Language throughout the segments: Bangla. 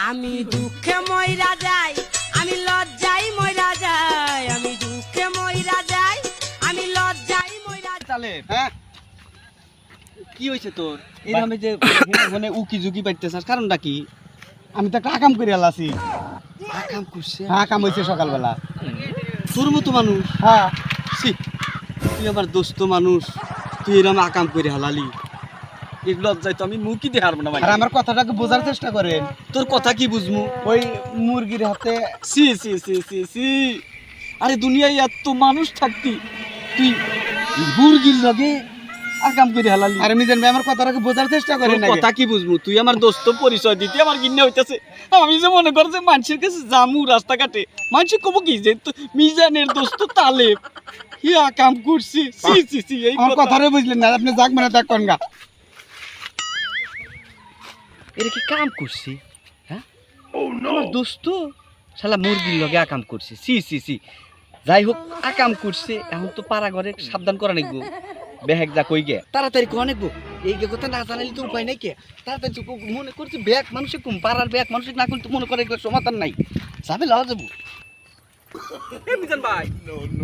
আমি দুঃখে মইরা যাই, আমি লজ্জাই মইরা যাই, আমি দুঃখে মইরা যাই, আমি লজ্জাই মইরা যাই। তাহলে হ্যাঁ কি হয়েছে তোর এইভাবে যে মানে উকি ঝুঁকি পাইতেছাস কারণটা কি? আমি তো একটা আকাম করে আলাসি। কাম করছে হ্যাঁ, কাম হয়েছে সকালবেলা। তোর মতো মানুষ হ্যাঁ, ছি, তুই আমার দোস্ত মানুষ, তুই এরকম আকাম করে হালালি, এগুলো লজ্জায় তো আমি মুখই দিয়ে হারবো না ভাই। আর আমার কথাটাকে বোঝার চেষ্টা করেন। তোর কথা কি বুঝমু? ওই মুরগির হাতে সি সি সি সি সি আরে দুনিয়ায় এত মানুষ থাকতি তুই মুরগির লগে আকাম করে হালালি। আরে মিজান ভাই, আমার কথাটাকে বোঝার চেষ্টা করেন। তোর কথা কি বুঝমু? তুই আমার দোস্ত, পরিচয় দিতে আমার গিন্নে হইতেছে। আমি যে মনে কর যে মানুষের কাছে জামু রাস্তাঘাটে, মানুষ কব কি যে মিজানের দোস্ত তালেব হি আকাম করছি। সি সি সি এই আমার কথাটাই বুঝলেন না, আপনি যাক মানে যাক কনগা। এটা কি কাম করছি? হ্যাঁ আমার দোস্ত শালা মুরগির লগে আকাম করছে। সি সি সি যাই হোক আকাম করছে, এখন তো পাড়া ঘরে সাবধান করা নিগবো। ব্যাগ যা কই গে তাড়াতাড়ি কো নেবো, এই গে কথা না জানাইলে তো উপায় নাই। কে তাড়াতাড়ি মনে করছে ব্যাগ মানুষে কুম পাড়ার ব্যাগ মানুষে না করলে তো মনে করে এগুলো সমাধান নাই, যাবে লাও যাবো। মিজান ভাই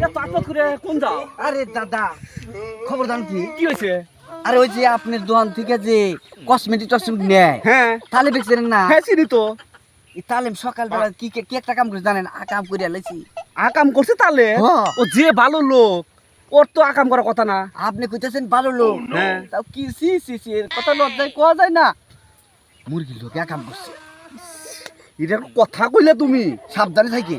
এত আপদ করে কোন যাও? আরে দাদা খবর জান কি হয়েছে? আরে ওই যে আপনার দোকান থেকে যে কসমেটিক টসমেটিক নেয়, হ্যাঁ তাহলে দেখছেন না? হ্যাঁ চিনি তো। তাহলে সকালবেলা কি কি একটা কাম করে জানেন? আকাম করে আলাইছি। আকাম করছে তাহলে? হ্যাঁ। ও যে ভালো লোক, ওর তো আকাম করার কথা না। আপনি কইতেছেন ভালো লোক, হ্যাঁ। তাও কি সি সি সি এর কথা লজ্জায় কোয়া যায় না? মুরগির লোক কাম করছে, এটার কথা কইলে তুমি সাবধানে থাকি।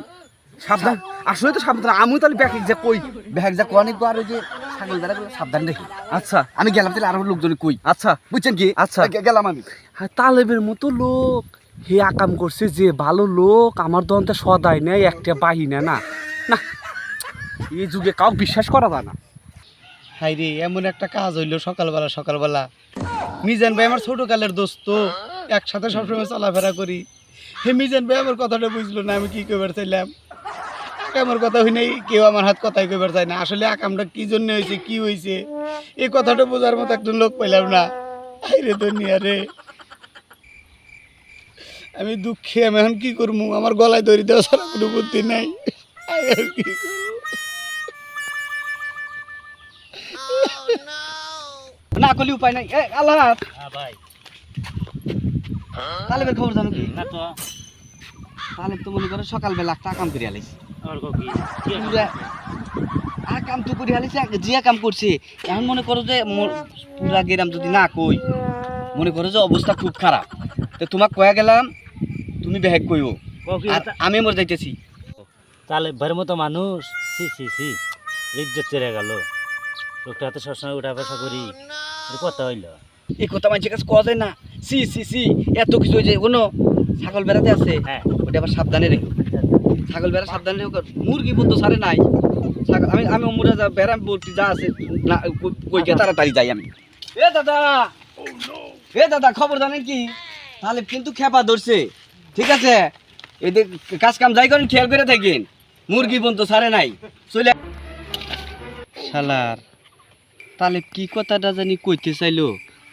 সাবধান। আসলে তো সাবধান, আমি তাহলে ব্যাগ যে কই। ব্যাগ যা কোয়া নিব, আর ওই যে ছাগল বেড়া সাবধান দেখি। আচ্ছা আমি গেলাম, তাহলে আরো লোকজন কই, আচ্ছা বুঝছেন কি? আচ্ছা। গেলাম আমি। হ্যাঁ, তালেবের মতো লোক হে আকাম করছে, যে ভালো লোক আমার দন্তে সদাই নেই একটা বাহিনা না। না এই যুগে কাউ বিশ্বাস করা যায় না। হাই রে, এমন একটা কাজ হইলো সকালবেলা সকালবেলা। মিজান ভাই আমার ছোট কালের দোস্ত, একসাথে সবসময় চলাফেরা করি। হে মিজান ভাই আমার কথাটা বুঝলো না, আমি কি কইবার চাইলাম। আমার কথা হই নাই, কেউ আমার হাত কথাই কইবার চায় না। আসলে আকামটা কি জন্য হয়েছে, কি হয়েছে, এই কথাটা বোঝার মতো একজন লোক পাইলাম না। হাই রে দুনিয়া রে, আমি দুঃখে আমি এখন কি করবো? আমার গলায় দড়ি দেওয়া ছাড়া কোনো বুদ্ধি নাই। আমি আর কি করবো? না করলে উপায় নাই। এ আল্লাহ ভাই তালেবের খবর জানো কি? না তো তালেব তো মনে করে সকালবেলা একটা আকাম করে আলাইছে। আমার কি পুরা আকাম তো করে আলাইছে, যে আকাম করছে। এখন মনে করো যে পুরা গেরাম যদি না কই, মনে করো যে অবস্থা খুব খারাপ। তো তোমাক কয়া গেলাম, তুমি বেহেক কইও, আর আমি মরে যাইতেছি। তাহলে ভাইয়ের মতো মানুষ, সি সি সি ইজ্জত চেড়ে গেল। লোকটা হাতে সবসময় উঠা বসা করি, এটা কথা হইল। এই কথা মানুষের কাছে কওয়া যায় না। সি সি সি এত কিছু হয়েছে। কোনো ছাগল বেড়াতে আছে, হ্যাঁ ওটা আবার সাবধানে রেখো। ছাগল বেড়া সাবধানে রেখো। মুরগি বলতো সারে নাই ছাগল। আমি মুরা যা বেড়া বলতে যা আছে না কই গে তাড়াতাড়ি যাই আমি। এ দাদা, এ দাদা খবর জানেন কি? তাহলে কিন্তু খেপা ধরছে, ঠিক আছে? এদের কাজ কাম যাই করেন, খেয়াল করে থাকেন। মুরগি বলতো সারে নাই চলে শালার। তাহলে কি কথাটা জানি কইতে চাইলো?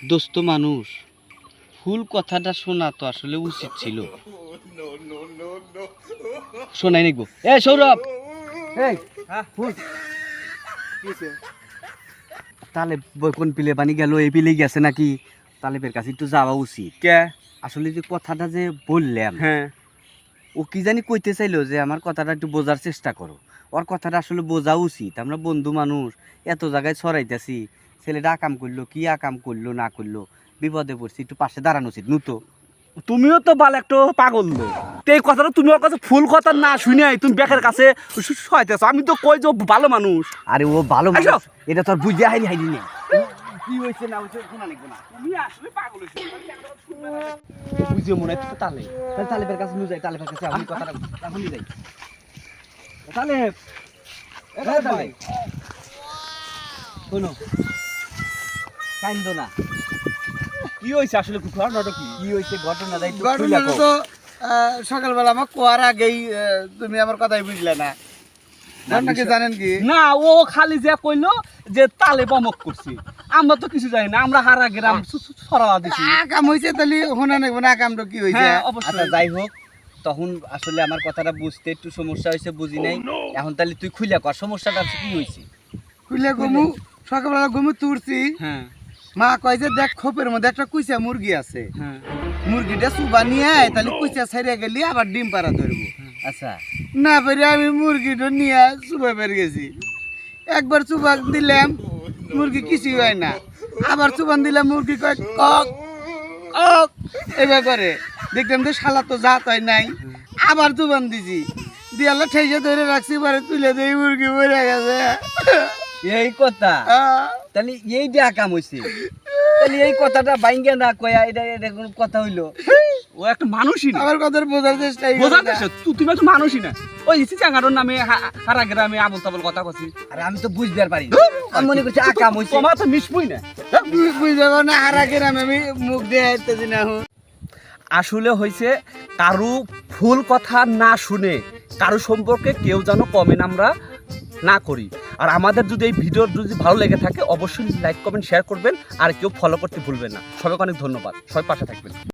দোস্ত মানুষ, ফুল কথাটা শোনা তো আসলে উচিত ছিল। শোনাই নিকবো। এ সৌরভ, এই ফুল তাহলে কোন পিলে বানি গেল, এই পিলে গেছে নাকি? তালেবের কাছে একটু যাওয়া উচিত। কে? আসলে যে কথাটা যে বললাম, হ্যাঁ ও কি জানি কইতে চাইলো যে আমার কথাটা একটু বোঝার চেষ্টা করো। ওর কথাটা আসলে বোঝা উচিত। আমরা বন্ধু মানুষ, এত জায়গায় ছড়াইতেছি। ছেলেটা আকাম করলো, কি আকাম করলো না করলো, বিপদে পড়ছি, একটু পাশে দাঁড়ানো উচিত। নুতো তুমিও তো বাল একটু পাগল লোক। তো এই কথাটা তুমি ওর কাছে ফুল কথা না শুনে তুমি ব্যাকের কাছে সহায়তেছ। আমি তো কই যে ও ভালো মানুষ। আরে ও ভালো আইসো। মানুষ, এটা তো আর বুঝে হাইলি হাইলি নেই। কি হয়েছে না হয়েছে শোনা লাগবে না। তুমি আসলে পাগল হইছো। বুঝিয়ে মনে হয় তো তাহলে তাহলে তালেবের কাছে নিয়ে যাই, তালেবের কাছে আমি কথাটা এখন নিয়ে যাই। তালেব, এ তালেব ভাই, শোনো, কাইন্দ না। কি হয়েছে আসলে ঘটনাটা কি? কি হয়েছে ঘটনাটা একটু খুলে ঘটনাটা কও। তো সকালবেলা আমার কোয়ার আগেই তুমি আমার কথাই বুঝলে না। ঘটনা কি জানেন কি? না ও খালি যে কইলো যে তালে বমক করছে। আমরা তো কিছু জানি না, আমরা হারা গ্রাম ছড়াওয়া দিছি। আকাম হয়েছে তাহলে শোনা নেব না, আকামটা কি হয়েছে? হ্যাঁ আচ্ছা অবশ্যই। যাই হোক, তখন আসলে আমার কথাটা বুঝতে একটু সমস্যা হয়েছে, বুঝি নাই। এখন তাহলে তুই খুলে কর সমস্যাটা আছে, কি হয়েছে? খুলে ঘুমু, সকালবেলা ঘুমু তুরছি, হ্যাঁ মা কয় যে দেখ খোপের মধ্যে একটা কুইচা মুরগি আছে, হ্যাঁ মুরগিটা চুবা নিয়ে আয়, তাহলে কুইচা ছাড়িয়ে গেলি আবার ডিম পাড়া ধরবো। আচ্ছা না পেরে আমি মুরগিটা নিয়ে চুবা বের গেছি। একবার চুবান দিলাম, মুরগি কিছুই হয় না। আবার চুবান দিলাম, মুরগি কয় কক কক এবার করে। দেখলাম যে শালা তো জাত হয় নাই। আবার চুবান দিছি, দিয়ালে ঠেসে ধরে রাখছি, পরে তুলে দেই, মুরগি মরে গেছে। এই কথা, তাহলে এই যে আকাম হয়েছে, তাহলে এই কথাটা বাইঙ্গে না কয়া এটা এটা কোনো কথা হইলো? ও একটা মানুষই না, আমার কথা বোঝার চেষ্টাই করে বোঝার না। চেষ্টা, তুমি একটা মানুষই না। ওই চিচাঙ্গানোর নামে হারা গ্রামে আবল তাবল কথা কছি। আর আমি তো বুঝতে আর পারি না। আমি মনে করছি আকাম হয়েছে। তোমার তো মিশবই না। বুঝতে পারো না, হারা গ্রামে আমি মুখ দিয়ে হাঁটতেছি না। আসলে হয়েছে কারু ভুল কথা না শুনে কারু সম্পর্কে কেউ যেন কমেন্ট আমরা না করি। আর আমাদের যদি এই ভিডিও যদি ভালো লেগে থাকে অবশ্যই লাইক কমেন্ট শেয়ার করবেন, আর কেউ ফলো করতে ভুলবেন না। সবাইকে অনেক ধন্যবাদ, সবাই পাশে থাকবেন।